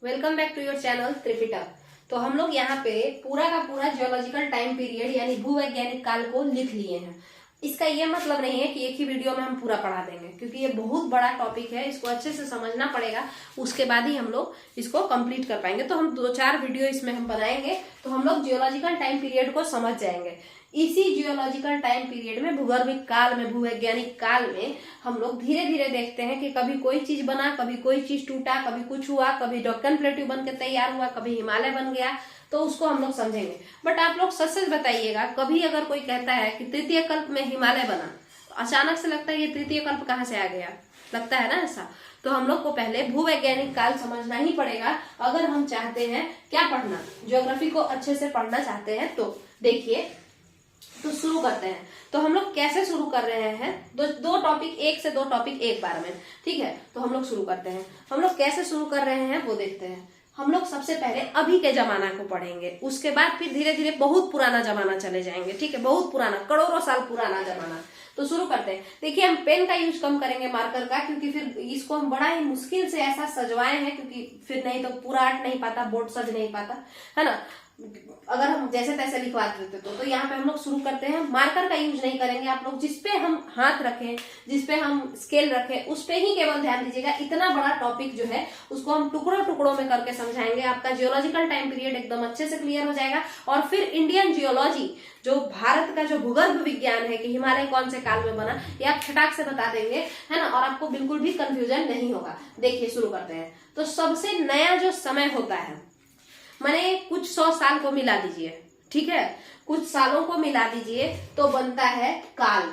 Welcome back to your channel Tripitak. तो हम लोग यहाँ पे पूरा का पूरा जियोलॉजिकल टाइम पीरियड यानी भूवैज्ञानिक काल को लिख लिए हैं। इसका ये मतलब नहीं है कि एक ही वीडियो में हम पूरा पढ़ा देंगे, क्योंकि ये बहुत बड़ा टॉपिक है, इसको अच्छे से समझना पड़ेगा, उसके बाद ही हम लोग इसको कंप्लीट कर पाएंगे। तो हम 2-4 वीडियो इसमें हम बनाएंगे तो हम लोग जियोलॉजिकल टाइम पीरियड को समझ जाएंगे। इसी जियोलॉजिकल टाइम पीरियड में, भूगर्भिक काल में, भूवैज्ञानिक काल में हम लोग धीरे धीरे देखते हैं कि कभी कोई चीज बना, कभी कोई चीज टूटा, कभी कुछ हुआ, कभी डेक्कन प्लेट्यू बन के तैयार हुआ, कभी हिमालय बन गया, तो उसको हम लोग समझेंगे। बट आप लोग सच सच बताइएगा, कभी अगर कोई कहता है कि तृतीय कल्प में हिमालय बना, तो अचानक से लगता है ये तृतीय कल्प कहाँ से आ गया, लगता है ना ऐसा। तो हम लोग को पहले भूवैज्ञानिक काल समझना ही पड़ेगा अगर हम चाहते हैं क्या पढ़ना, ज्योग्राफी को अच्छे से पढ़ना चाहते हैं। तो देखिए, तो शुरू करते हैं। तो हम लोग कैसे शुरू कर रहे हैं, दो टॉपिक, 1 से 2 टॉपिक एक बार में, ठीक है। तो हम लोग शुरू करते हैं। हम लोग कैसे शुरू कर रहे हैं वो देखते हैं। हम लोग सबसे पहले अभी के जमाना को पढ़ेंगे, उसके बाद फिर धीरे धीरे बहुत पुराना जमाना चले जाएंगे, ठीक है, बहुत पुराना, करोड़ों साल पुराना जमाना। तो शुरू करते हैं। देखिए, हम पेन का यूज कम करेंगे, मार्कर का, क्योंकि फिर इसको हम बड़ा ही मुश्किल से ऐसा सजवाए हैं, क्योंकि फिर नहीं तो पूरा आर्ट नहीं पाता, बोर्ड सज नहीं पाता, है ना। अगर हम जैसे तैसे लिखवा देते तो यहाँ पे हम लोग शुरू करते हैं। मार्कर का यूज नहीं करेंगे आप लोग, जिसपे हम हाथ रखें, जिसपे हम स्केल रखें, उस पे ही केवल ध्यान दीजिएगा। इतना बड़ा टॉपिक जो है उसको हम टुकड़ों टुकड़ों में करके समझाएंगे। आपका जियोलॉजिकल टाइम पीरियड एकदम अच्छे से क्लियर हो जाएगा। और फिर इंडियन जियोलॉजी, जो भारत का जो भूगर्भ विज्ञान है कि हिमालय कौन से काल में बना, ये आप फटाक से बता देंगे, है ना, और आपको बिल्कुल भी कंफ्यूजन नहीं होगा। देखिए, शुरू करते हैं। तो सबसे नया जो समय होता है, मैंने कुछ 100 साल को मिला दीजिए, ठीक है, कुछ सालों को मिला दीजिए तो बनता है काल,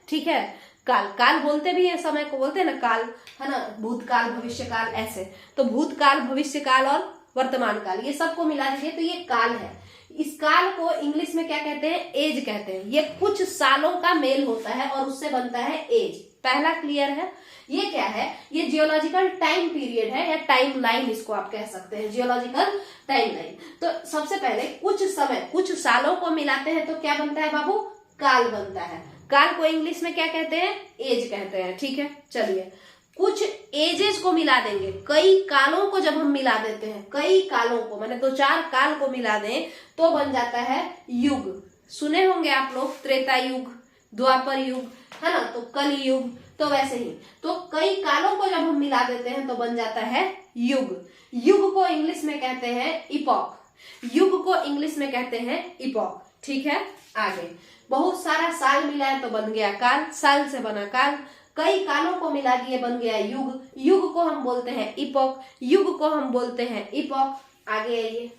ठीक है। काल बोलते भी है, समय को बोलते हैं ना काल, है ना, भूतकाल, भविष्यकाल, ऐसे। तो भूतकाल, भविष्यकाल और वर्तमान काल, ये सबको मिला दीजिए तो ये काल है। इस काल को इंग्लिश में क्या कहते हैं, एज कहते हैं। ये कुछ सालों का मेल होता है और उससे बनता है एज। पहला क्लियर है। ये क्या है, ये जियोलॉजिकल टाइम पीरियड है या टाइम लाइन, इसको आप कह सकते हैं, जियोलॉजिकल टाइम लाइन। तो सबसे पहले कुछ समय, कुछ सालों को मिलाते हैं तो क्या बनता है बाबू, काल बनता है। काल को इंग्लिश में क्या कहते हैं, एज कहते हैं, ठीक है। चलिए, कुछ एजेस को मिला देंगे, कई कालों को जब हम मिला देते हैं, कई कालों को, मैंने 2-4 काल को मिला दें तो बन जाता है युग। सुने होंगे आप लोग, त्रेता युग, द्वापर युग, है ना, तो कल युग। तो वैसे ही, तो कई कालों को जब हम मिला देते हैं तो बन जाता है युग। युग को इंग्लिश में कहते हैं इपॉक। युग को इंग्लिश में कहते हैं इपॉक, ठीक है। आगे, बहुत सारा साल मिला है तो बन गया काल, साल से बना काल। कई कालों को मिला दिए बन गया युग। युग को हम बोलते हैं इपॉक, युग को हम बोलते हैं इपॉक। आगे आइए,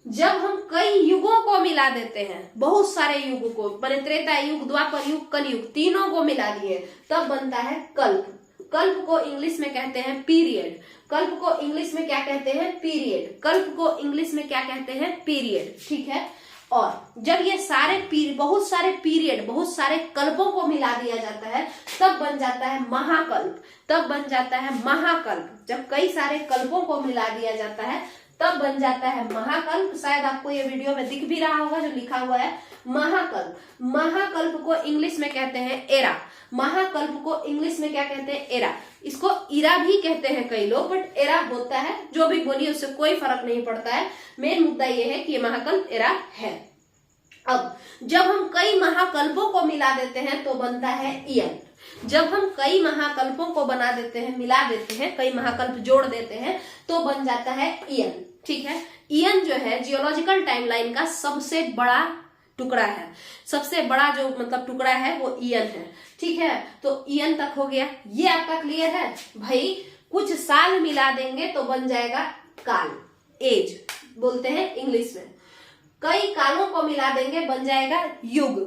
जब हम कई युगों को मिला देते हैं, बहुत सारे युग को, मैंने त्रेता युग, द्वापर युग, कल युग, तीनों को मिला दिए, तब बनता है कल्प। कल्प को इंग्लिश में कहते हैं पीरियड। कल्प को इंग्लिश में क्या कहते हैं, पीरियड। कल्प को इंग्लिश में क्या कहते हैं, पीरियड, ठीक है। और जब ये सारे बहुत सारे पीरियड, बहुत सारे कल्पों को मिला दिया जाता है तब बन जाता है महाकल्प। तब बन जाता है महाकल्प। जब कई सारे कल्पों को मिला दिया जाता है तब बन जाता है महाकल्प। शायद आपको ये वीडियो में दिख भी रहा होगा जो लिखा हुआ है महाकल्प। महाकल्प को इंग्लिश में कहते हैं एरा। महाकल्प को इंग्लिश में क्या कहते हैं, एरा। इसको इरा भी कहते हैं कई लोग, बट एरा होता है। जो भी बोलिए उससे कोई फर्क नहीं पड़ता है। मेन मुद्दा ये है कि ये महाकल्प एरा है। अब जब हम कई महाकल्पों को मिला देते हैं तो बनता है ईयन। जब हम कई महाकल्पों को बना देते हैं, मिला देते हैं, कई महाकल्प जोड़ देते हैं तो बन जाता है ईयन, ठीक है। ईयन जो है जियोलॉजिकल टाइमलाइन का सबसे बड़ा टुकड़ा है। सबसे बड़ा जो मतलब टुकड़ा है वो ईयन है, ठीक है। तो ईयन तक हो गया, ये आपका क्लियर है भाई। कुछ साल मिला देंगे तो बन जाएगा काल, एज बोलते हैं इंग्लिश में। कई कालों को मिला देंगे बन जाएगा युग,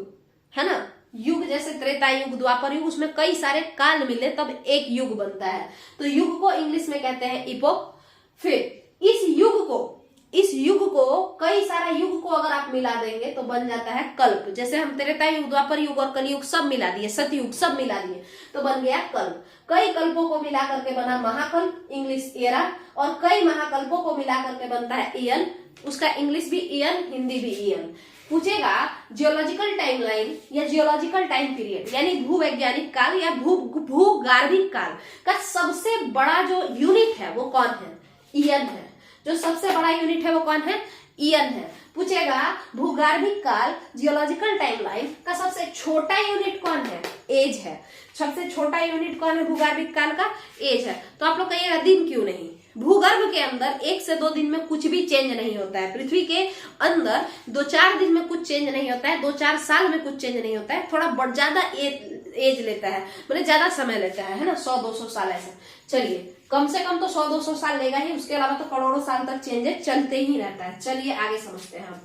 है ना। युग जैसे त्रेता युग, द्वापर युग, उसमें कई सारे काल मिले तब एक युग बनता है। तो युग को इंग्लिश में कहते हैं इपोक। फिर इस युग को कई सारा युग को अगर आप मिला देंगे तो बन जाता है कल्प। जैसे हम त्रेता युग, द्वापर युग और कलयुग सब मिला दिए, सतयुग सब मिला दिए तो बन गया कल्प। कई कल्पों को मिला करके बना महाकल्प, इंग्लिश एरा। और कई महाकल्पों को मिला करके बनता है ईयन। उसका इंग्लिश भी ईयन, हिंदी भी ईयन। पूछेगा जियोलॉजिकल टाइमलाइन या जियोलॉजिकल टाइम पीरियड यानी भूवैज्ञानिक काल या भूगार्भिक काल का सबसे बड़ा जो यूनिट है वो कौन है, ईयन है। जो सबसे बड़ा यूनिट है वो कौन है? ईयन है। पूछेगा भूगर्भिक काल जियोलॉजिकल टाइमलाइन का सबसे छोटा यूनिट कौन है? एज है। सबसे छोटा यूनिट कौन है भूगर्भिक काल का? एज है। तो आप लोग कहिएगा दिन क्यों नहीं? भूगर्भ के अंदर 1 से 2 दिन में कुछ भी चेंज नहीं होता है। पृथ्वी के अंदर 2-4 दिन में कुछ चेंज नहीं होता है, 2-4 साल में कुछ चेंज नहीं होता है। थोड़ा ज्यादा एज लेता है, मतलब ज्यादा समय लेता है ना, 100-200 साल ऐसा। चलिए कम से कम तो 100-200 साल लेगा ही, उसके अलावा तो करोड़ों साल तक चेंजेस चलते ही रहता है। चलिए आगे समझते हैं हम।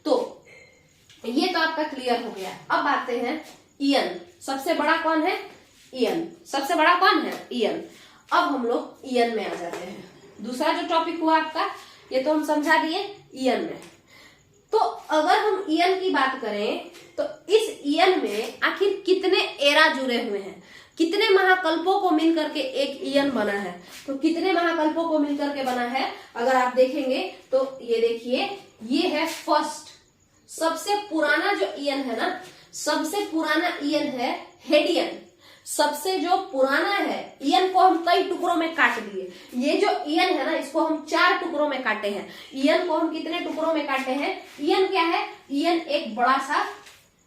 तो ये तो आपका क्लियर हो गया। अब आते हैं ईयन। सबसे बड़ा कौन है? ईयन। सबसे बड़ा कौन है? ईयन। अब हम लोग ईयन में आ जाते हैं। दूसरा जो टॉपिक हुआ आपका, ये तो हम समझा दिए ईयन में। तो अगर हम ईयन की बात करें तो इस ईयन में आखिर कितने एरा जुड़े हुए हैं, कितने महाकल्पों को मिलकर के एक ईयन बना है? तो कितने महाकल्पों को मिलकर के बना है अगर आप देखेंगे तो ये देखिए, ये है फर्स्ट, सबसे पुराना जो ईयन है ना, सबसे पुराना ईयन है हेडियन। सबसे जो पुराना है ईयन को हम कई टुकड़ों में काट दिए। ये जो ईयन है ना, इसको हम 4 टुकड़ों में काटे हैं। ईयन को हम कितने टुकड़ों में काटे हैं? ईयन क्या है? ईयन एक बड़ा सा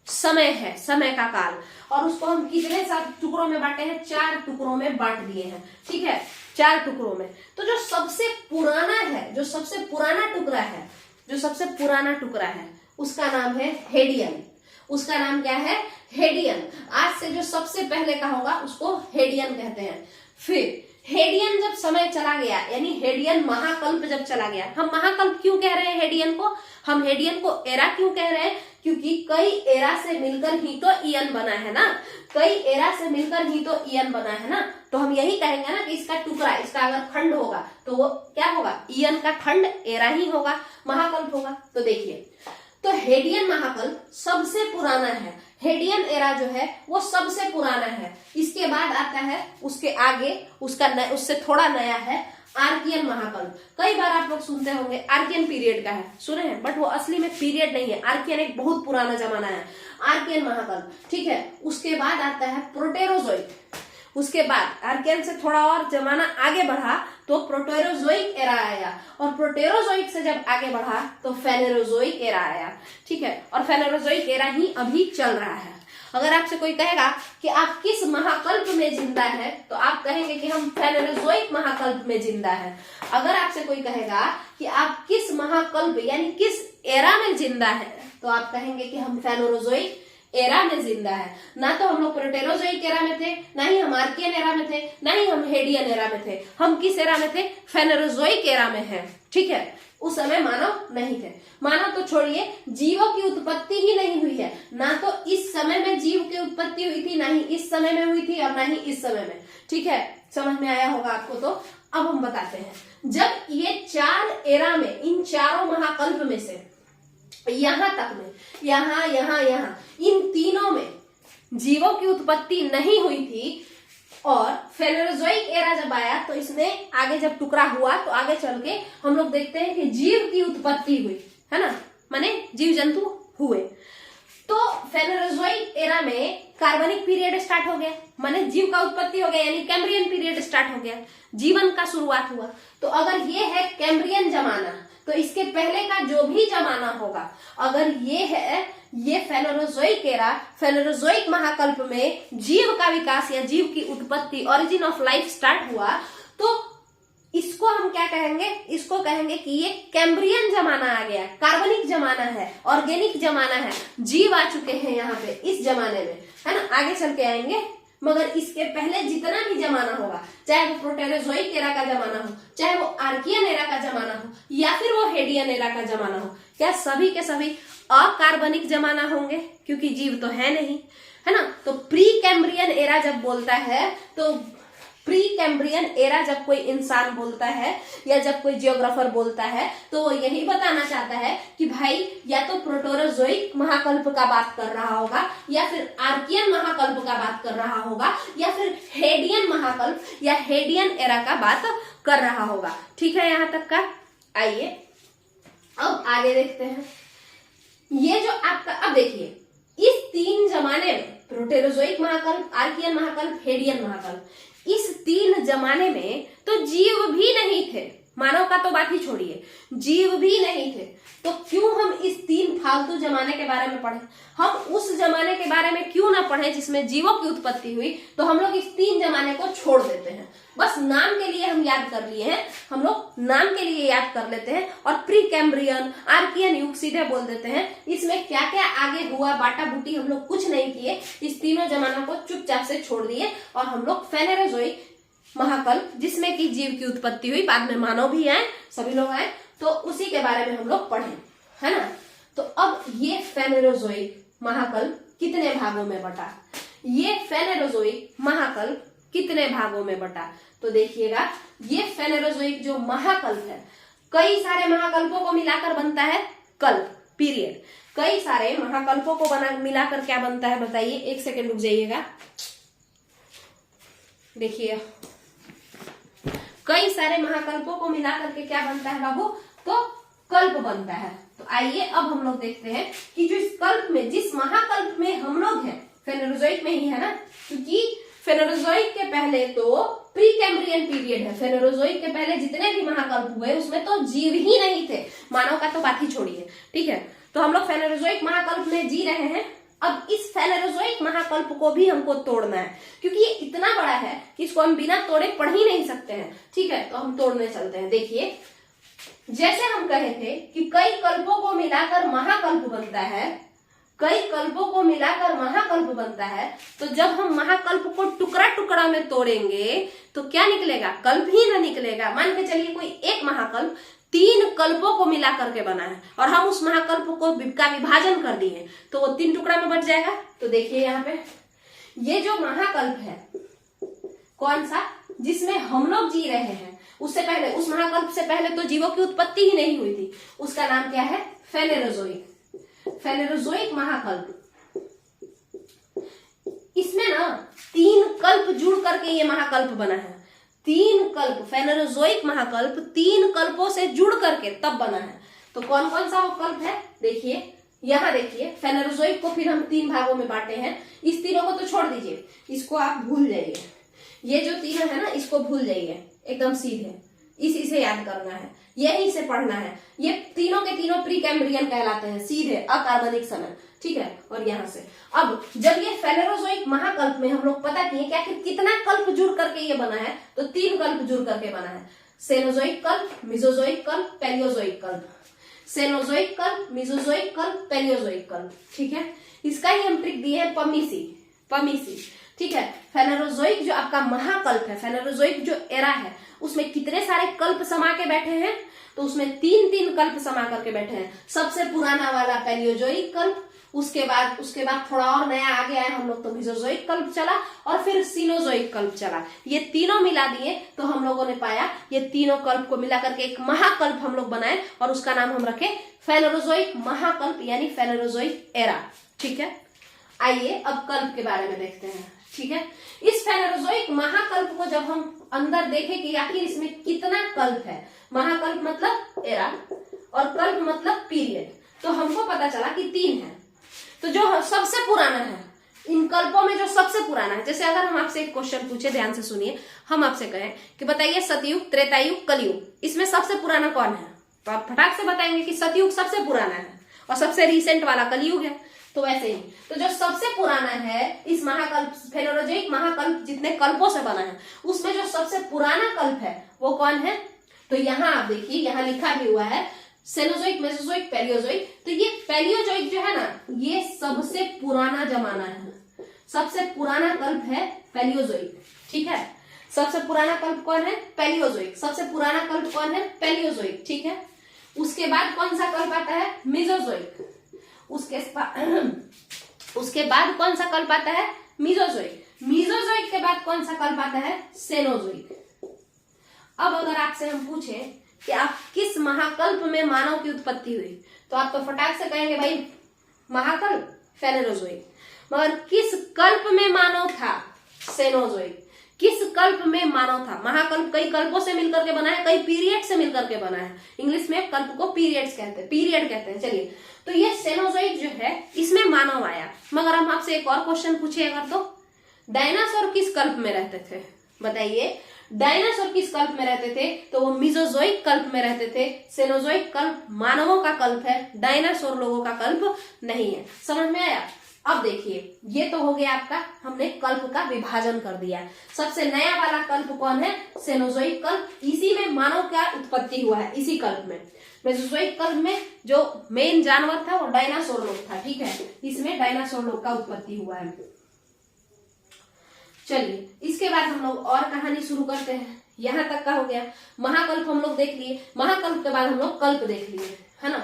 समय है, समय का काल, और उसको हम कितने सा टुकड़ों में बांटे हैं? 4 टुकड़ों में बांट दिए हैं। ठीक है, 4 टुकड़ों में। तो जो सबसे पुराना है, जो सबसे पुराना टुकड़ा है, जो सबसे पुराना टुकड़ा है उसका नाम है हेडियन। उसका नाम क्या है? हेडियन। आज से जो सबसे पहले का होगा उसको हेडियन कहते हैं। फिर हेडियन जब समय चला गया, यानी हेडियन महाकल्प जब चला गया, हम महाकल्प क्यों कह रहे हैं हेडियन को? हम हेडियन को एरा क्यों कह रहे हैं? क्योंकि कई एरा से मिलकर ही तो ईयन बना है ना, कई एरा से मिलकर ही तो ईयन बना है ना। तो हम यही कहेंगे ना कि इसका टुकड़ा, इसका अगर खंड होगा तो वो क्या होगा? ईयन का खंड एरा ही होगा, महाकल्प होगा। तो देखिए, तो हेडियन महाकल्प सबसे पुराना है। हेडियन एरा जो है वो सबसे पुराना है। इसके बाद आता है, उसके आगे उससे थोड़ा नया है आर्कियन महाकल्प। कई बार आप लोग सुनते होंगे आर्कियन पीरियड का है, सुने हैं, बट वो असली में पीरियड नहीं है। आर्कियन एक बहुत पुराना जमाना है, आर्कियन महाकल्प। ठीक है, उसके बाद आता है प्रोटेरोजोइक। उसके बाद आर्कियन से थोड़ा और जमाना आगे बढ़ा तो प्रोटेरोजोइक एरा आया, और प्रोटेरोजोइक से जब आगे बढ़ा तो फेनेरोजोइक एरा आया। ठीक है, और फेनेरोजोइक एरा ही अभी चल रहा है। अगर आपसे कोई कहेगा कि आप किस महाकल्प में जिंदा है, तो आप कहेंगे कि हम फेनेरोजोइक महाकल्प में जिंदा है। अगर आपसे कोई कहेगा कि आप किस महाकल्प यानी किस एरा में जिंदा है, तो आप कहेंगे कि हम फेनेरोजोइक एरा में जिंदा है। ना तो हम लोग प्रोटेरोजोइक एरा में थे, ना ही हम आर्कियन एरा में थे, ना ही हम हेडियन एरा में थे। हम किस एरा में थे? फेनेरोजोइक एरा में है। ठीक है, उस समय मानव नहीं थे। मानव तो छोड़िए, जीवों की उत्पत्ति ही नहीं हुई है। ना तो इस समय में जीव की उत्पत्ति हुई थी, ना ही इस समय में हुई थी, और ना ही इस समय में। ठीक है, समझ में आया होगा आपको। तो अब हम बताते हैं, जब ये 4 एरा में, इन चारों महाकल्प में से यहां तक में, यहां इन तीनों में जीवों की उत्पत्ति नहीं हुई थी, और फेनेरोजोइक एरा जब आया तो इसमें आगे जब टुकड़ा हुआ तो आगे चल के हम लोग देखते हैं कि जीव की उत्पत्ति हुई है ना, माने जीव जंतु हुए। तो फेनेरोजोइक एरा में कार्बनिक पीरियड स्टार्ट हो गया, माने जीव का उत्पत्ति हो गया, यानी कैम्ब्रियन पीरियड स्टार्ट हो गया, जीवन का शुरुआत हुआ। तो अगर ये है कैम्ब्रियन जमाना, तो इसके पहले का जो भी जमाना होगा, अगर ये है, ये फेनेरोजोइक एरा, फेनेरोजोइक महाकल्प में जीव का विकास या जीव की उत्पत्ति, ओरिजिन ऑफ लाइफ स्टार्ट हुआ, तो इसको हम क्या कहेंगे? इसको कहेंगे कि ये कैम्ब्रियन जमाना आ गया, कार्बनिक जमाना है, ऑर्गेनिक जमाना है, जीव आ चुके हैं यहाँ पे इस जमाने में, है ना। आगे चल के आएंगे, मगर इसके पहले जितना भी जमाना होगा, चाहे वो प्रोटेरोजोइक एरा का जमाना हो, चाहे वो आर्कियन एरा का जमाना हो, या फिर वो हेडियन एरा का जमाना हो, क्या सभी के सभी अकार्बनिक जमाना होंगे? क्योंकि जीव तो है नहीं, है ना। तो प्री कैम्ब्रियन एरा जब बोलता है, तो प्री कैम्ब्रियन एरा जब कोई इंसान बोलता है या जब कोई जियोग्राफर बोलता है, तो वो यही बताना चाहता है कि भाई या तो प्रोटेरोजोइक महाकल्प का बात कर रहा होगा, या फिर आर्कियन महाकल्प का बात कर रहा होगा, या फिर हेडियन महाकल्प या हेडियन एरा का बात कर रहा होगा। ठीक है, यहां तक का। आइए अब आगे देखते हैं। ये जो आपका, अब देखिए, इस 3 जमाने में, प्रोटेरोजोइक महाकल्प, आर्कियन महाकल्प, हेडियन महाकल्प, इस 3 जमाने में तो जीव भी नहीं थे, मानव का तो बात ही छोड़िए, जीव भी नहीं थे। तो क्यों हम इस 3 फालतू जमाने के बारे में पढ़े? हम उस जमाने के बारे में क्यों ना पढ़े जिसमें जीवों की उत्पत्ति हुई? तो हम लोग इस 3 जमाने को छोड़ देते हैं, बस नाम के लिए हम याद कर लिए हैं, हम लोग नाम के लिए याद कर लेते हैं और प्री कैम्ब्रियन, आर्कियन युग सीधे बोल देते हैं। इसमें क्या क्या आगे हुआ बाटा बूटी हम लोग कुछ नहीं किए, इस तीनों जमानों को चुपचाप से छोड़ दिए और हम लोग फेनेरोजोइक महाकल्प, जिसमें कि जीव की उत्पत्ति हुई, बाद में मानव भी आए, सभी लोग आए, तो उसी के बारे में हम लोग पढ़े, है ना। तो अब ये फेनेरोजोइक महाकल्प कितने भागों में बटा? ये फेनेरोजोइक महाकल्प कितने भागों में बटा? तो देखिएगा, ये फेनेरोजोइक जो महाकल्प है, कई सारे महाकल्पों को मिलाकर बनता है कल्प, पीरियड। कई सारे महाकल्पों को मिलाकर क्या बनता है बताइए, 1 सेकेंड रुक जाइएगा। देखिए, कई सारे महाकल्पों को मिलाकर के क्या बनता है बाबू? तो कल्प बनता है। तो आइए अब हम लोग देखते हैं कि जो इस कल्प में, जिस महाकल्प में हम लोग हैं, फेनेरोजोइक में ही है ना, क्योंकि फेनेरोजोइक के पहले तो प्री कैम्ब्रियन पीरियड है। फेनेरोजोइक के पहले जितने भी महाकल्प हुए उसमें तो जीव ही नहीं थे, मानव का तो बात ही छोड़िए, ठीक है। तो हम लोग फेनेरोजोइक महाकल्प में जी रहे हैं। अब इस फेनेरोजोइक महाकल्प को भी हमको तोड़ना है, क्योंकि ये इतना बड़ा है कि इसको हम बिना तोड़े पढ़ ही नहीं सकते हैं, ठीक है। तो हम तोड़ने चलते हैं। देखिए, जैसे हम कहे थे कि कई कल्पों को मिलाकर महाकल्प बनता है, कई कल्पों को मिलाकर महाकल्प बनता है, तो जब हम महाकल्प को टुकड़ा टुकड़ा में तोड़ेंगे तो क्या निकलेगा? कल्प ही ना निकलेगा। मान के चलिए कोई एक महाकल्प 3 कल्पों को मिला करके बना है और हम उस महाकल्प को का विभाजन कर दिए तो वो 3 टुकड़ा में बच जाएगा। तो देखिए यहाँ पे ये जो महाकल्प है, कौन सा? जिसमें हम लोग जी रहे हैं, उससे पहले, उस महाकल्प से पहले तो जीवों की उत्पत्ति ही नहीं हुई थी, उसका नाम क्या है? फेनेरोजोइक। फेनेरोजोइक महाकल्प। इसमें ना 3 कल्प जुड़ करके ये महाकल्प बना है। 3 कल्प, फेनेरोजोइक महाकल्प 3 कल्पों से जुड़ करके तब बना है। तो कौन कौन सा वो कल्प है? देखिए यहाँ, देखिए फेनेरोजोइक को फिर हम 3 भागों में बांटे हैं। इस तीनों को तो छोड़ दीजिए, इसको आप भूल जाइए। ये जो तीनों है ना, इसको भूल जाइए, एकदम सीधे इसी से याद करना है, यही से पढ़ना है। ये तीनों के तीनों प्री कैम्ब्रियन कहलाते हैं, सीधे अकार्बनिक समय, ठीक है। और यहाँ से अब जब ये फेनेरोजोइक महाकल्प में हम लोग पता किए क्या कि कितना कल्प जुड़ करके ये बना है, तो 3 कल्प जुड़ करके बना है। सेनोजोइक कल्प, मिजोजोइक कल्प, पैलियोजोइक कल्प। सेनोजोइक कल्प, मिजोजोइक कल्प, पैलियोजोइक कल्प, ठीक है। इसका ही हम ट्रिक दिए है पमीसी, ठीक है। फेनेरोजोइक जो आपका महाकल्प है, फेनेरोजोइक जो एरा है, उसमें कितने सारे कल्प समा के बैठे हैं? तो उसमें 3 कल्प समा करके बैठे हैं। सबसे पुराना वाला पैलियोजोइक कल्प, उसके बाद थोड़ा और नया आगे आया हम लोग तो मिजोजोइक कल्प चला, और फिर सीनोजोइक कल्प चला। ये तीनों मिला दिए तो हम लोगों ने पाया ये तीनों कल्प को मिला करके एक महाकल्प हम लोग बनाए और उसका नाम हम रखे फेनेरोजोइक महाकल्प, यानी फेनेरोजोइक एरा, ठीक है। आइए अब कल्प के बारे में देखते हैं, ठीक है। इस फेनेरोजोइक महाकल्प को जब हम अंदर देखें कि आखिर इसमें कितना कल्प है, महाकल्प मतलब एरा और कल्प मतलब पीरियड, तो हमको पता चला कि 3 है। तो जो सबसे पुराना है इन कल्पों में, जो सबसे पुराना है, जैसे अगर हम आपसे एक क्वेश्चन पूछे, ध्यान से सुनिए, हम आपसे कहें कि बताइए सतयुग, त्रेतायुग, कलयुग, इसमें सबसे पुराना कौन है? तो आप फटाक से बताएंगे कि सतयुग सबसे पुराना है और सबसे रिसेंट वाला कलयुग है। तो वैसे ही, तो जो सबसे पुराना है इस महाकल्प, फेनेरोजोइक महाकल्प जितने कल्पों से बना है, उसमें जो सबसे पुराना कल्प है वो कौन है? तो यहाँ आप देखिए, यहाँ लिखा भी हुआ है सेनोजोइक, मेसोजोइक, पैलियोजोइक। तो ये पैलियोजोइक जो है ना, ये सबसे पुराना जमाना है, सबसे पुराना कल्प है पैलियोजोइक, ठीक है। सबसे पुराना कल्प कौन है? पैलियोजोइक। सबसे पुराना कल्प कौन है? पैलियोजोइक, ठीक है। उसके बाद कौन सा कल्प आता है? मिजोजोइक। उसके बाद कौन सा कल्प आता है? मिजोजोइक। मिजोजोइक के बाद कौन सा कल्प आता है? सेनोजोइक। अब अगर आपसे हम पूछें कि आप किस महाकल्प में मानव की उत्पत्ति हुई, तो आप तो फटाक से कहेंगे भाई महाकल्प, फेनेरोजोइक। मगर किस कल्प में मानव था? सेनोजोइक। किस कल्प में मानव था? महाकल्प कई कल्पों से मिलकर के बना है, कई पीरियड से मिलकर के बना है। इंग्लिश में कल्प को पीरियड्स कहते हैं, पीरियड कहते हैं। चलिए, तो ये सेनोजोइक जो है इसमें मानव आया। मगर हम आपसे एक और क्वेश्चन पूछे अगर, तो डायनासोर किस कल्प में रहते थे? बताइए, डायनासोर किस कल्प में रहते थे? तो वो मीजोजोइक कल्प में रहते थे। सेनोजोइक कल्प मानवों का कल्प है, डायनासोर लोगों का कल्प नहीं है। समझ में आया? अब देखिए, ये तो हो गया आपका, हमने कल्प का विभाजन कर दिया। सबसे नया वाला कल्प कौन है? सेनोजोइक कल्प। इसी में मानव का उत्पत्ति हुआ है, इसी कल्प में। मेसोजोइक कल्प में जो मेन जानवर था वो डायनासोर लोग था, ठीक है, इसमें डायनासोर लोग का उत्पत्ति हुआ है। चलिए, इसके बाद हम लोग और कहानी शुरू करते हैं। यहां तक का हो गया। महाकल्प हम लोग देख लिए, महाकल्प के बाद हम लोग कल्प देख लिए, है ना,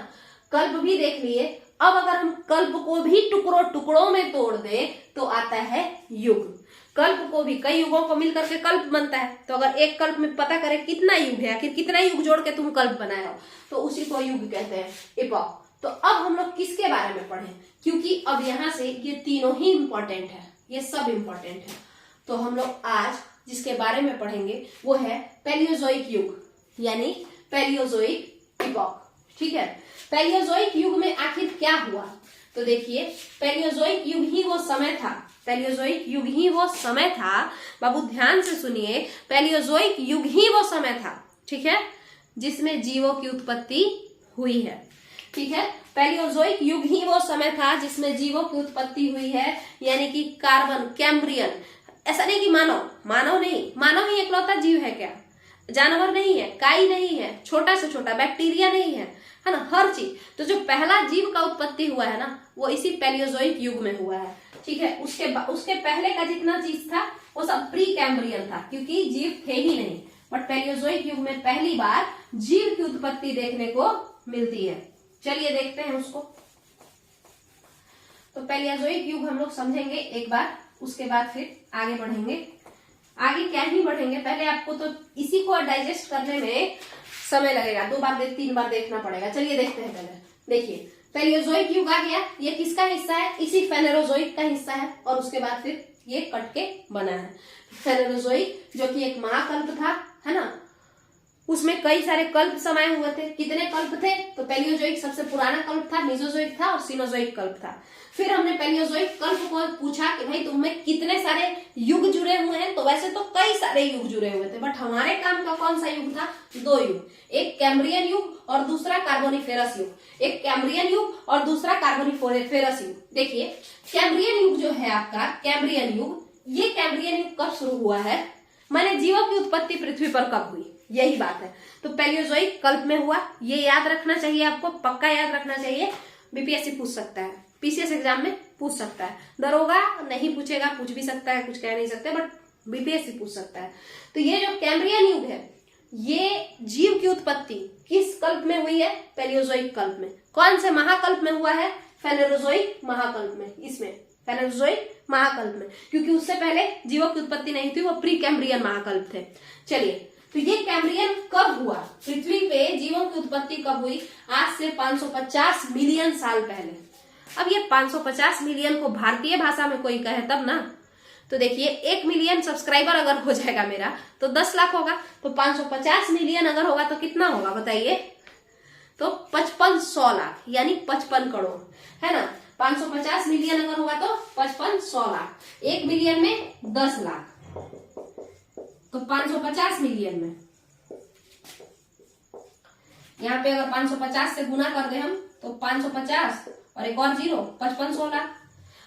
कल्प भी देख लिए। अब अगर हम कल्प को भी टुकड़ों टुकड़ों में तोड़ दे तो आता है युग। कल्प को भी कई युगों को मिलकर के कल्प बनता है। तो अगर एक कल्प में पता करें कितना युग है, आखिर कितना युग जोड़ के तुम कल्प बनाए हो, तो उसी को युग कहते हैं, एपॉक। तो अब हम लोग किसके बारे में पढ़ें? क्योंकि अब यहां से ये तीनों ही इंपॉर्टेंट है, ये सब इंपॉर्टेंट है। तो हम लोग आज जिसके बारे में पढ़ेंगे वो है पैलियोजोइक युग, यानी पैलियोजोइक इपॉक, ठीक है। पैलियोजोइक युग में आखिर क्या हुआ? तो देखिए, पैलियोजोइक युग ही वो समय था, पैलियोजोइक युग ही वो समय था, बाबू ध्यान से सुनिए, पैलियोजोइक युग ही वो समय था, ठीक है, जिसमें जीवों की उत्पत्ति हुई है, ठीक है। पैलियोजोइक युग ही वो समय था जिसमें जीवों की उत्पत्ति हुई है, यानी कि कार्बन, कैम्ब्रियन। ऐसा नहीं कि मानव, मानव नहीं, मानव ही एकलौता जीव है क्या? जानवर नहीं है, काई नहीं है, छोटा से छोटा बैक्टीरिया नहीं है, है ना, हर चीज। तो जो पहला जीव का उत्पत्ति हुआ है ना, वो इसी पैलियोजोइक युग में हुआ है, ठीक है। उसके पहले का जितना चीज था वो सब प्री कैम्ब्रियन था, क्योंकि जीव थे ही नहीं। बट पैलियोजोइक युग में पहली बार जीव की उत्पत्ति देखने को मिलती है। चलिए देखते हैं उसको। तो पैलियोजोइक युग हम लोग समझेंगे एक बार, उसके बाद फिर आगे बढ़ेंगे। आगे क्या ही बढ़ेंगे, पहले आपको तो इसी को डाइजेस्ट करने में समय लगेगा, 2 बार 3 बार देखना पड़ेगा। चलिए देखते हैं पहले। देखिए, पैलियोजोइक युग आ गया, ये किसका हिस्सा है? इसी फेनेरोजोइक का हिस्सा है, और उसके बाद फिर ये कट के बना है। फेनेरोजोइक जो कि एक महाकल्प था, है ना, उसमें कई सारे कल्प समाये हुए थे। कितने कल्प थे? तो पैलियोजोइक सबसे पुराना कल्प था, मीजोजोइक था और सीनोजोइक कल्प था। फिर हमने पैलियोजोइक कल्प को पूछा कि भाई तुममें कितने सारे युग जुड़े हुए हैं? तो वैसे तो कई सारे युग जुड़े हुए थे, बट हमारे काम का कौन सा युग था? 2 युग, एक कैम्ब्रियन युग और दूसरा कार्बोनिफेरस युग। एक कैम्ब्रियन युग और दूसरा कार्बोनिफेरस युग। देखिए, कैम्ब्रियन युग जो है आपका, कैम्ब्रियन युग, ये कैम्ब्रियन युग कब शुरू हुआ है? माने जीवों की उत्पत्ति पृथ्वी पर कब हुई, यही बात है। तो पैलियोजोइक कल्प में हुआ, ये याद रखना चाहिए आपको, पक्का याद रखना चाहिए। बीपीएससी पूछ सकता है, पीसीएस एग्जाम में पूछ सकता है, दरोगा नहीं पूछेगा, पूछ भी सकता है, कुछ कह नहीं सकते, बट बीपीएससी पूछ सकता है। तो ये जो कैम्ब्रियन युग है, ये जीव की उत्पत्ति किस कल्प में हुई है? पैलियोजोइक कल्प में। कौन से महाकल्प में हुआ है? फेनेरोजोइक महाकल्प में, इसमें फेनेरोजोइक महाकल्प में, क्योंकि उससे पहले जीवों की उत्पत्ति नहीं थी, वो प्री कैम्ब्रियन महाकल्प थे। चलिए, तो ये कैम्ब्रियन कब हुआ? पृथ्वी पे जीवों की उत्पत्ति कब हुई? आज से 550 मिलियन साल पहले। अब ये 550 मिलियन को भारतीय भाषा में कोई कहे तब ना। तो देखिए, 1 मिलियन सब्सक्राइबर अगर हो जाएगा मेरा तो 10 लाख होगा, तो 550 मिलियन अगर होगा तो कितना होगा बताइए? तो 5500 लाख, यानी 55 करोड़, है ना। 550 मिलियन अगर होगा तो 5500 लाख, 1 मिलियन में 10 लाख, तो 550 मिलियन में, यहाँ पे अगर 550 से गुना कर दे हम तो 550 और एक और 0, 5500 लाख।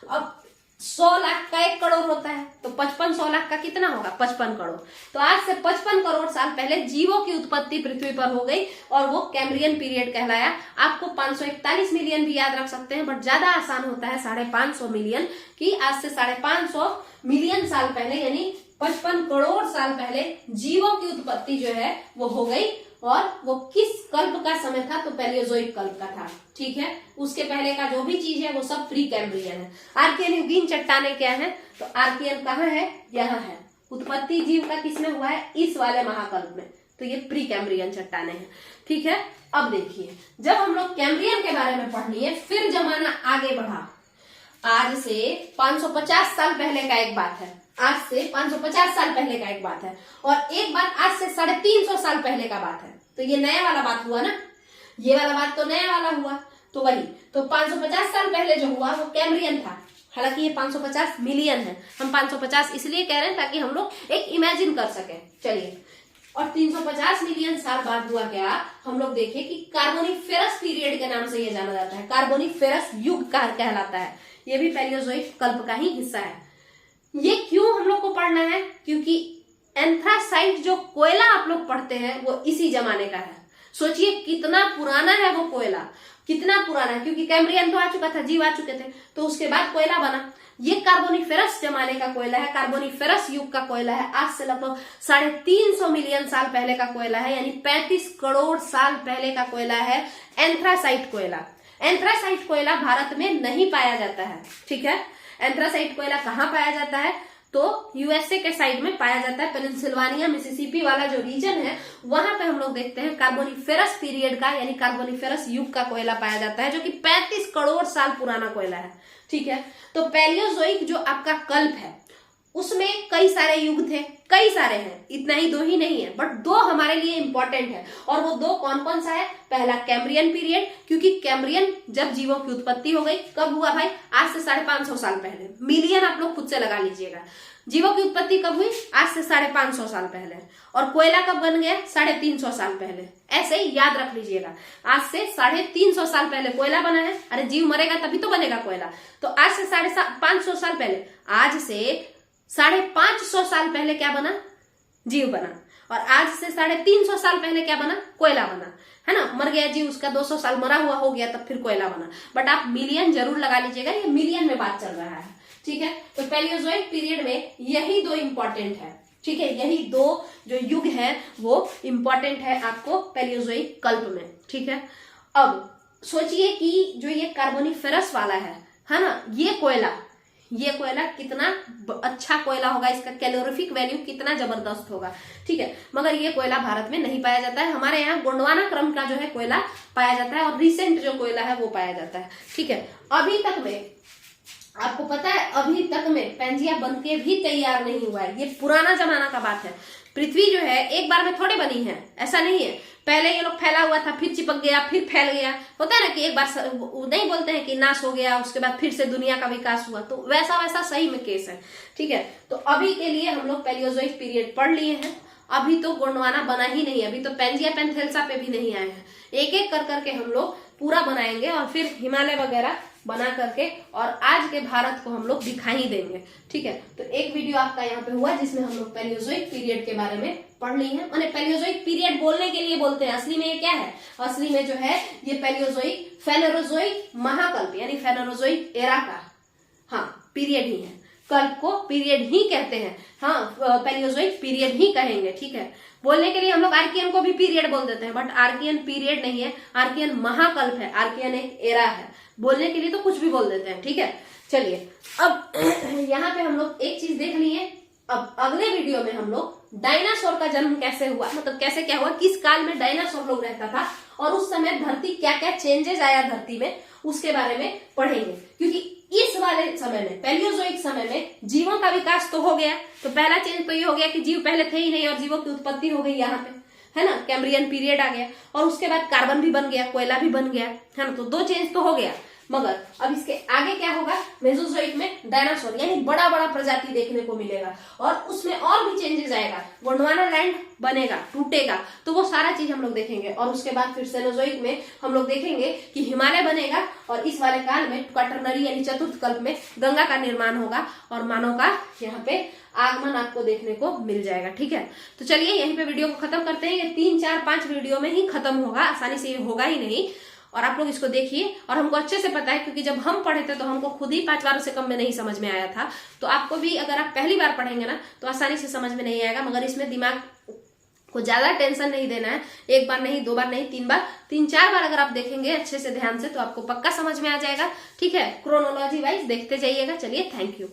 अब 100 लाख का 1 करोड़ होता है, तो 5500 लाख का कितना होगा? 55 करोड़। तो आज से 55 करोड़ साल पहले जीवों की उत्पत्ति पृथ्वी पर हो गई, और वो कैम्ब्रियन पीरियड कहलाया। आपको 541 मिलियन भी याद रख सकते हैं, बट ज्यादा आसान होता है 550 मिलियन, की आज से 550 मिलियन साल पहले, यानी 55 करोड़ साल पहले जीवों की उत्पत्ति जो है वो हो गई। और वो किस कल्प का समय था? तो पैलियोजोइक कल्प का था, ठीक है। उसके पहले का जो भी चीज है वो सब प्री कैम्ब्रियन है। आर्कियन युगीन चट्टाने क्या है? तो आर्कियन कहाँ है? यहाँ है। उत्पत्ति जीव का किसमें हुआ है? इस वाले महाकल्प में। तो ये प्री कैम्ब्रियन चट्टाने हैं, ठीक है। अब देखिए, जब हम लोग कैम्ब्रियन के बारे में पढ़ लिए, फिर जमाना आगे बढ़ा। आज से 550 साल पहले का एक बात है, आज से 550 साल पहले का एक बात है, और एक बात आज से 350 साल पहले का बात है। तो ये नया वाला बात हुआ ना, ये वाला बात तो नया वाला हुआ। तो वही, तो 550 साल पहले जो हुआ वो कैम्ब्रियन था, हालांकि ये 550 मिलियन है, हम 550 इसलिए कह रहे हैं ताकि हम लोग एक इमेजिन कर सकें। चलिए, और 350 मिलियन साल बाद हुआ क्या, हम लोग देखें कि कार्बोनिफेरस पीरियड के नाम से ये जाना जाता है, कार्बोनिफेरस युग कहलाता है। ये भी पैलियोजोइक कल्प का ही हिस्सा है। ये क्यों हम लोग को पढ़ना है, क्योंकि एंथ्रासाइट जो कोयला आप लोग पढ़ते हैं वो इसी जमाने का है। सोचिए कितना पुराना है वो कोयला, कितना पुराना है, क्योंकि कैम्ब्रियन तो आ चुका था, जीव आ चुके थे, तो उसके बाद कोयला बना। ये कार्बोनिफेरस जमाने का कोयला है, कार्बोनिफेरस युग का कोयला है। आज से लगभग 350 मिलियन साल पहले का कोयला है, यानी 35 करोड़ साल पहले का कोयला है एंथ्रासाइट कोयला। एंथ्रासाइट कोयला भारत में नहीं पाया जाता है, ठीक है। एंथ्रासाइट कोयला कहाँ पाया जाता है, तो यूएसए के साइड में पाया जाता है, पेनिनसिल्वानिया मिसिसिपी वाला जो रीजन है वहां पे हम लोग देखते हैं कार्बोनिफेरस पीरियड का यानी कार्बोनिफेरस युग का कोयला पाया जाता है, जो कि 35 करोड़ साल पुराना कोयला है, ठीक है। तो पैलियोजोइक जो आपका कल्प है उसमें कई सारे युग थे, कई सारे हैं, इतना ही दो ही नहीं है, बट दो हमारे लिए इंपॉर्टेंट है। और वो दो कौन कौन सा है, पहला कैम्ब्रियन पीरियड, क्योंकि कैम्ब्रियन जब जीवों की उत्पत्ति हो गई, कब हुआ भाई, आज से 550 साल पहले। मिलियन आप लोग खुद से लगा लीजिएगा। जीवों की उत्पत्ति कब हुई, आज से 550 साल पहले। और कोयला कब बन गया, 350 साल पहले। ऐसे ही याद रख लीजिएगा, आज से 350 साल पहले कोयला बना है। अरे जीव मरेगा तभी तो बनेगा कोयला, तो आज से 550 साल पहले, आज से 550 साल पहले क्या बना, जीव बना। और आज से 350 साल पहले क्या बना, कोयला बना, है ना। मर गया जीव, उसका 200 साल मरा हुआ हो गया, तब फिर कोयला बना। बट आप मिलियन जरूर लगा लीजिएगा, ये मिलियन में बात चल रहा है, ठीक है। तो पैलियोजोइक पीरियड में यही दो इंपॉर्टेंट है, ठीक है। यही दो जो युग है वो इंपॉर्टेंट है आपको पैलियोजोइक कल्प में, ठीक है। अब सोचिए कि जो ये कार्बोनिफेरस वाला है ना, ये कोयला कितना अच्छा कोयला होगा, इसका कैलोरीफिक वैल्यू कितना जबरदस्त होगा, ठीक है। मगर ये कोयला भारत में नहीं पाया जाता है, हमारे यहाँ गोंडवाना क्रम का जो है कोयला पाया जाता है, और रिसेंट जो कोयला है वो पाया जाता है, ठीक है। अभी तक में आपको पता है, अभी तक में पेंजिया बनके भी तैयार नहीं हुआ है, ये पुराना जमाना का बात है। पृथ्वी जो है एक बार में थोड़ी बनी है, ऐसा नहीं है। पहले ये लोग फैला हुआ था, फिर चिपक गया, फिर फैल गया, होता है ना कि एक बार नहीं बोलते हैं कि नाश हो गया, उसके बाद फिर से दुनिया का विकास हुआ, तो वैसा सही में केस है, ठीक है। तो अभी के लिए हम लोग पैलियोजोइक पीरियड पढ़ लिए हैं, अभी तो गोंडवाना बना ही नहीं, अभी तो पेंजिया पेंथेल्सा पे भी नहीं आए हैं। एक एक कर करके हम लोग पूरा बनाएंगे और फिर हिमालय वगैरह बना करके और आज के भारत को हम लोग दिखाई देंगे, ठीक है। तो एक वीडियो आपका यहाँ पे हुआ जिसमें हम लोग पैलियोजोइक पीरियड के बारे में पढ़ ली है। मैंने पैलियोजोइक पीरियड बोलने के लिए बोलते हैं, असली में ये क्या है, असली में जो है ये पैलियोजोइक फेनेरोजोइक महाकल्प यानी फेनेरोजोइक एरा का हाँ पीरियड ही है। कल्प को पीरियड ही कहते हैं, हाँ पैलियोजोइक पीरियड ही कहेंगे, ठीक है। बोलने के लिए हम लोग आर्कियन को भी पीरियड बोल देते हैं, बट आर्कियन पीरियड नहीं है, आर्कियन महाकल्प है, आर्कियन एक एरा है। बोलने के लिए तो कुछ भी बोल देते हैं, ठीक है। चलिए अब यहाँ पे हम लोग एक चीज देख लिए, अब अगले वीडियो में हम लोग डायनासोर का जन्म कैसे हुआ, मतलब कैसे क्या हुआ, किस काल में डायनासोर लोग रहता था और उस समय धरती क्या क्या चेंजेस आया धरती में, उसके बारे में पढ़ेंगे। क्योंकि इस वाले समय में पैलियोजोइक समय में जीवों का विकास तो हो गया, तो पहला चेंज तो ये हो गया कि जीव पहले थे ही नहीं और जीवों की उत्पत्ति हो गई यहाँ पे, है ना। कैम्ब्रियन पीरियड आ गया और उसके बाद कार्बन भी बन गया, कोयला भी बन गया, है ना। तो दो चेंज तो हो गया, मगर अब इसके आगे क्या होगा, मेसोजोइक में डायनासोर यानी बड़ा बड़ा प्रजाति देखने को मिलेगा और उसमें और भी चेंजेस आएगा, गोंडवाना लैंड बनेगा, टूटेगा, तो वो सारा चीज हम लोग देखेंगे। और उसके बाद फिर सेनोजोइक में हम लोग देखेंगे कि हिमालय बनेगा और इस वाले काल में क्वाटरनरी यानी चतुर्थ कल्प में गंगा का निर्माण होगा और मानव का यहाँ पे आगमन आपको देखने को मिल जाएगा, ठीक है। तो चलिए यहीं पे वीडियो को खत्म करते हैं, ये 3, 4, 5 वीडियो में ही खत्म होगा, आसानी से ये होगा ही नहीं। और आप लोग इसको देखिए, और हमको अच्छे से पता है क्योंकि जब हम पढ़े थे तो हमको खुद ही 5 बार से कम में नहीं समझ में आया था, तो आपको भी अगर आप पहली बार पढ़ेंगे ना तो आसानी से समझ में नहीं आएगा। मगर इसमें दिमाग को ज्यादा टेंशन नहीं देना है, 1 बार नहीं, 2 बार नहीं, 3 बार, 3-4 बार अगर आप देखेंगे अच्छे से ध्यान से तो आपको पक्का समझ में आ जाएगा, ठीक है। क्रोनोलॉजी वाइज देखते जाइएगा। चलिए थैंक यू।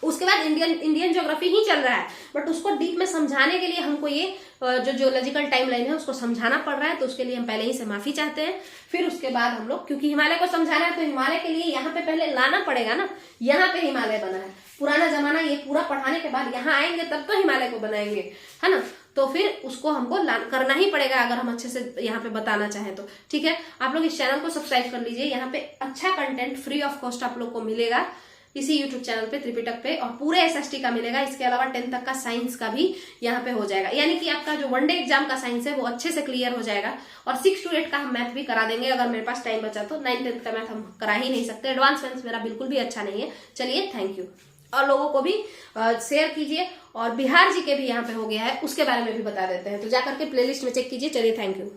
उसके बाद इंडियन ज्योग्राफी ही चल रहा है, बट उसको डीप में समझाने के लिए हमको ये जो जियोलॉजिकल टाइमलाइन है उसको समझाना पड़ रहा है, तो उसके लिए हम पहले ही से माफी चाहते हैं। फिर उसके बाद हम लोग, क्योंकि हिमालय को समझाना है तो हिमालय के लिए यहाँ पे पहले लाना पड़ेगा ना, यहाँ पे हिमालय बना है, पुराना जमाना ये पूरा पढ़ाने के बाद यहाँ आएंगे तब तो हिमालय को बनाएंगे, है ना। तो फिर उसको हमको करना ही पड़ेगा अगर हम अच्छे से यहाँ पे बताना चाहें तो, ठीक है। आप लोग इस चैनल को सब्सक्राइब कर लीजिए, यहाँ पे अच्छा कंटेंट फ्री ऑफ कॉस्ट आप लोग को मिलेगा, इसी यूट्यूब चैनल पे त्रिपिटक पे, और पूरे एसएसटी का मिलेगा। इसके अलावा 10th तक का साइंस का भी यहाँ पे हो जाएगा, यानी कि आपका जो वनडे एग्जाम का साइंस है वो अच्छे से क्लियर हो जाएगा। और 6 to 8 का हम मैथ भी करा देंगे अगर मेरे पास टाइम बचा तो। 9th 10th का मैथ हम करा ही नहीं सकते, एडवांस मैथ्स मेरा बिल्कुल भी अच्छा नहीं है। चलिए, थैंक यू। और लोगों को भी शेयर कीजिए। और बिहार जी के भी यहाँ पे हो गया है, उसके बारे में भी बता देते हैं, तो जाकर के प्लेलिस्ट में चेक कीजिए। चलिए, थैंक यू।